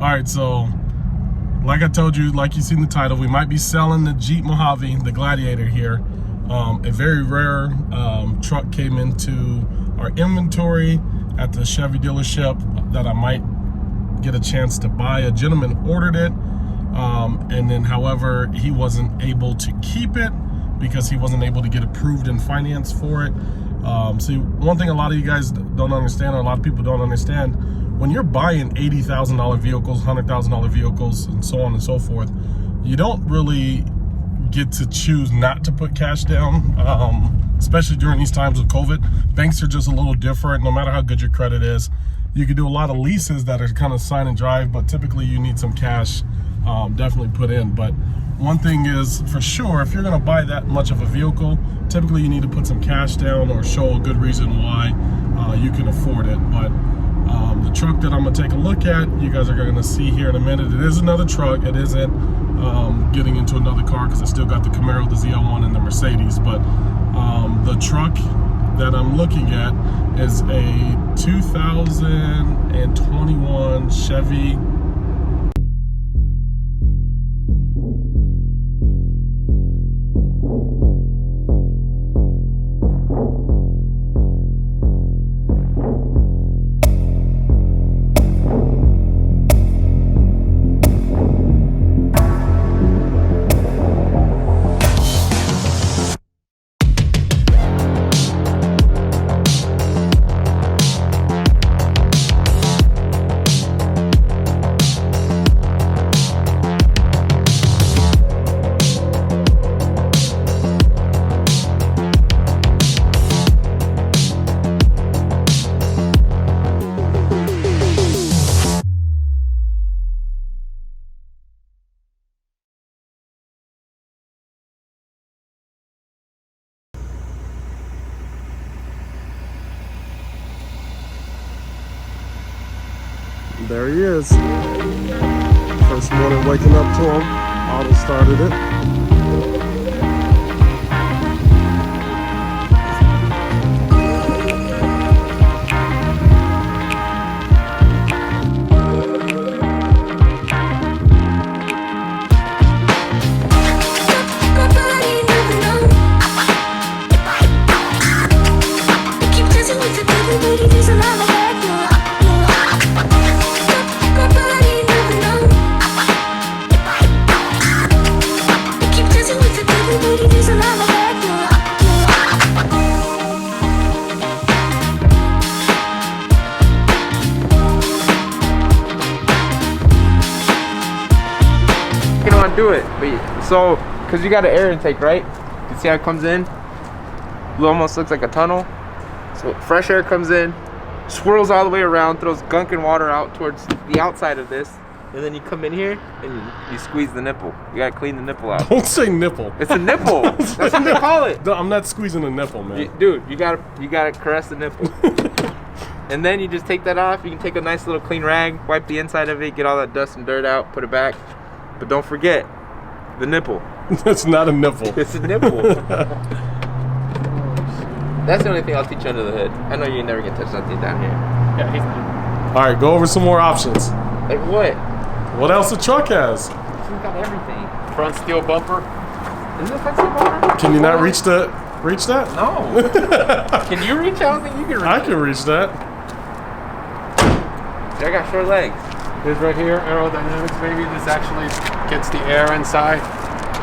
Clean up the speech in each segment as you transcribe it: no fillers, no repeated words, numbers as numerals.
All right, so like I told you, like you see in the title, we might be selling the Jeep Mojave, the Gladiator here. A very rare truck came into our inventory at the Chevy dealership that I might get a chance to buy. A gentleman ordered it, and then however, he wasn't able to keep it because he wasn't able to get approved in finance for it. See, one thing a lot of you guys don't understand, or a lot of people don't understand, when you're buying $80,000 vehicles, $100,000 vehicles, and so on and so forth, you don't really get to choose not to put cash down, especially during these times of COVID. Banks are just a little different. No matter how good your credit is, you can do a lot of leases that are kind of sign and drive, but typically you need some cash definitely put in. But one thing is for sure, if you're going to buy that much of a vehicle, typically you need to put some cash down or show a good reason why you can afford it. But the truck that I'm going to take a look at, you guys are going to see here in a minute. It is another truck. It isn't getting into another car because I still got the Camaro, the ZL1, and the Mercedes. But the truck that I'm looking at is a 2021 Chevy. There he is. First morning waking up to him. Auto started it. Do it, but so because you got an air intake, right? You see how it comes in? It almost looks like a tunnel. So fresh air comes in, swirls all the way around, throws gunk and water out towards the outside of this, and then you come in here and you squeeze the nipple. You gotta clean the nipple out. Don't say nipple. It's a nipple. That's what they call it. I'm not squeezing a nipple, man. Dude, you gotta caress the nipple. And then you just take that off. You can take a nice little clean rag, wipe the inside of it, get all that dust and dirt out, put it back. But don't forget the nipple. That's not a nipple. It's a nipple. That's the only thing I'll teach you under the hood. I know you ain't never gonna touch nothing down here. Yeah, he's not. All right, go over some more options. Like what? What else the truck has? It's got everything. Front steel bumper. Isn't it front steel bumper? Can you not reach that? No. Can you reach? I don't think you can reach. I can reach that. I got short legs. This right here, aerodynamics, baby. This actually gets the air inside.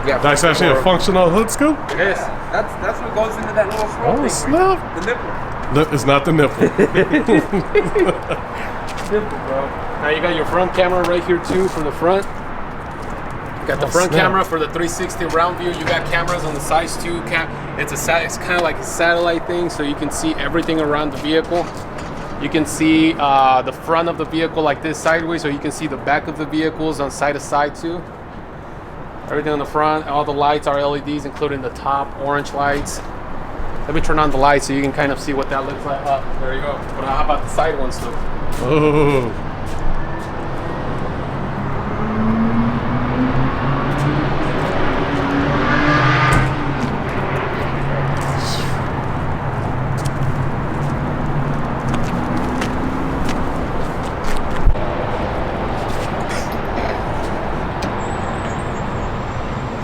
Yeah, That's actually a functional hood scoop? It is. That's what goes into that little scroll thing. Oh, snap. The nipple. It's not the nipple. Nipple, bro. Now you got your front camera right here too for the front. You got the front camera for the 360 round view. You got cameras on the sides too. It's kind of like a satellite thing, so you can see everything around the vehicle. You can see the front of the vehicle like this sideways, so you can see the back of the vehicles on side to side too. Everything on the front, all the lights are LEDs, including the top orange lights. Let me turn on the lights so you can kind of see what that looks like. There you go. But how about the side ones too? Oh.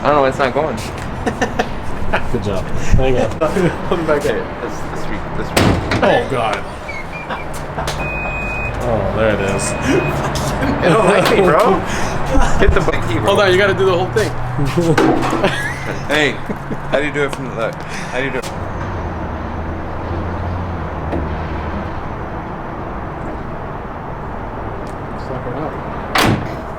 I don't know, it's not going. Good job. Hang on. Come back Okay, here. this week. Oh God. Oh, there it is. It don't like me, bro. Hit the button. Hold on, you gotta do the whole thing. Hey, how do you do it from the left? How do you do it?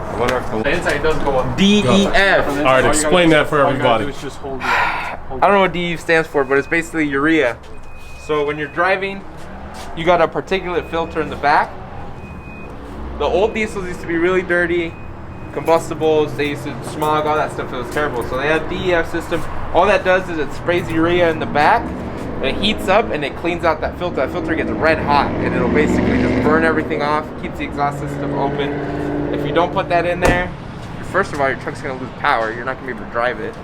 I wonder if The inside does go up. DEF. All right, explain that for everybody. Is just hold I don't know what DEF stands for, but it's basically urea. So when you're driving, you got a particulate filter in the back. The old diesels used to be really dirty, combustibles, they used to smog, all that stuff. It was terrible. So they had DEF system. All that does is it sprays urea in the back, and it heats up and it cleans out that filter. That filter gets red hot and it'll basically just burn everything off, keeps the exhaust system open. If you don't put that in there, first of all, your truck's gonna lose power. You're not gonna be able to drive it.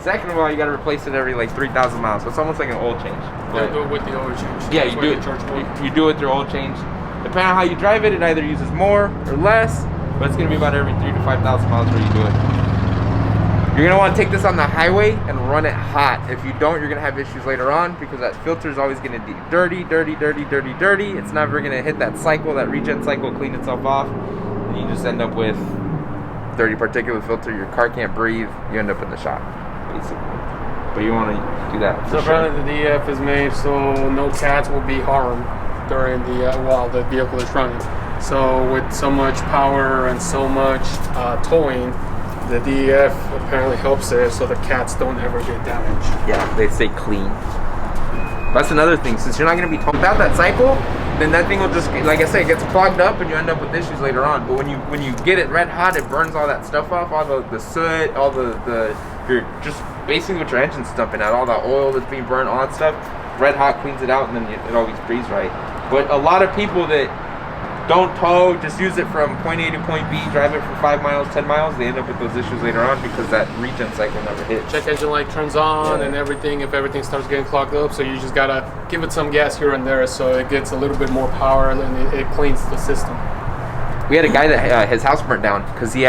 Second of all, you gotta replace it every like 3,000 miles. So it's almost like an oil change. But do it with the oil change. Yeah, That's you why do they charge more. it. You do it through oil change. Depending on how you drive it, it either uses more or less, but it's gonna be about every 3,000 to 5,000 miles where you do it. You're gonna want to take this on the highway and run it hot. If you don't, you're gonna have issues later on because that filter is always gonna be dirty. It's never gonna hit that cycle, that regen cycle, clean itself off, and you just end up with dirty particulate filter. Your car can't breathe. You end up in the shop, basically. But you want to do that. So for sure. apparently the DEF is made so no cats will be harmed during the while the vehicle is running. So with so much power and so much towing, the DEF apparently helps it so the cats don't ever get damaged. Yeah, they stay clean. That's another thing. Since you're not going to be without that cycle, then that thing will just, like I said, it gets clogged up and you end up with issues later on. But when you get it red hot, it burns all that stuff off, all the soot, all you're just basically what your engine's dumping out, all that oil that's being burned, all that stuff. Red hot cleans it out, and then it always breathes right. But a lot of people that don't tow, just use it from point A to point B, drive it for 5 miles, 10 miles, they end up with those issues later on because that regen cycle never hits. Check engine light turns on and everything if everything starts getting clogged up. So you just gotta give it some gas here and there so it gets a little bit more power and it cleans the system. We had a guy that his house burnt down because he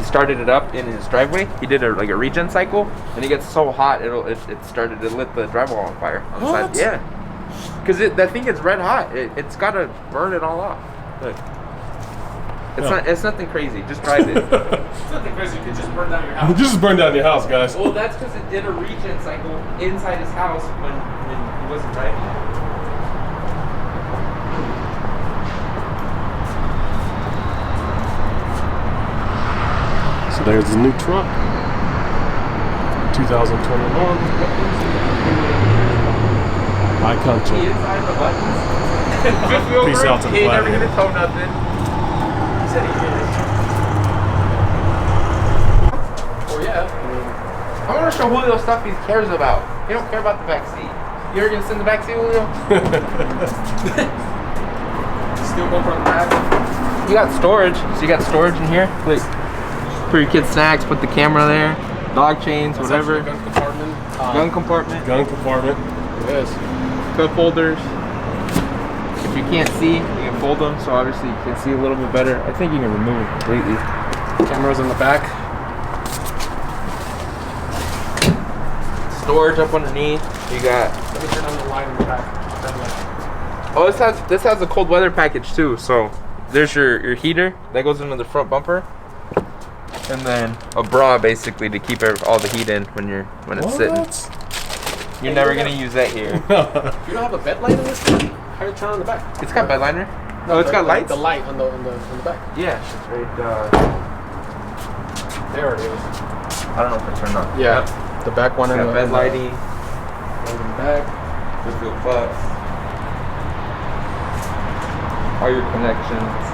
started it up in his driveway. He did a regen cycle, and it gets so hot it lit the drywall on fire on the side. Yeah, because that thing gets red hot. It's got to burn it all off. Look, it's nothing crazy. Just drive it. It's nothing crazy. You can just burn down your house. Just burn down your house, guys. Well, that's because it did a regen cycle inside his house when he wasn't driving. So there's the new truck. 2021 High Country. He inside the buttons. Just over Peace out to the He ain't never Gladiator. gonna tow nothing. He said he did it. Oh yeah. I want to show Julio stuff he cares about. He don't care about the back seat. You ever gonna sit in the back seat, Julio? Still go from the back. You got storage. So you got storage in here. Look, for your kids' snacks. Put the camera there. Dog chains, whatever. Gun compartment. Gun compartment. Gun compartment. Yes. Cup holders. If you can't see, you can fold them. So obviously you can see a little bit better. I think you can remove them completely. Cameras in the back. Storage up underneath. You got. Let me turn on the light in the back. That light. Oh, this has a cold weather package too. So there's your heater that goes into the front bumper, and then a bra basically to keep all the heat in when it's sitting. You're never gonna use that here. You don't have a bed light in this thing? How do you turn on the back? It's got bed liner. No, it's got lights. The light on the back. Yeah, it's right. There it is. I don't know if it's turned on. Yeah. The back one. It's got bed lighting. In the back. Just real flex. All your connections.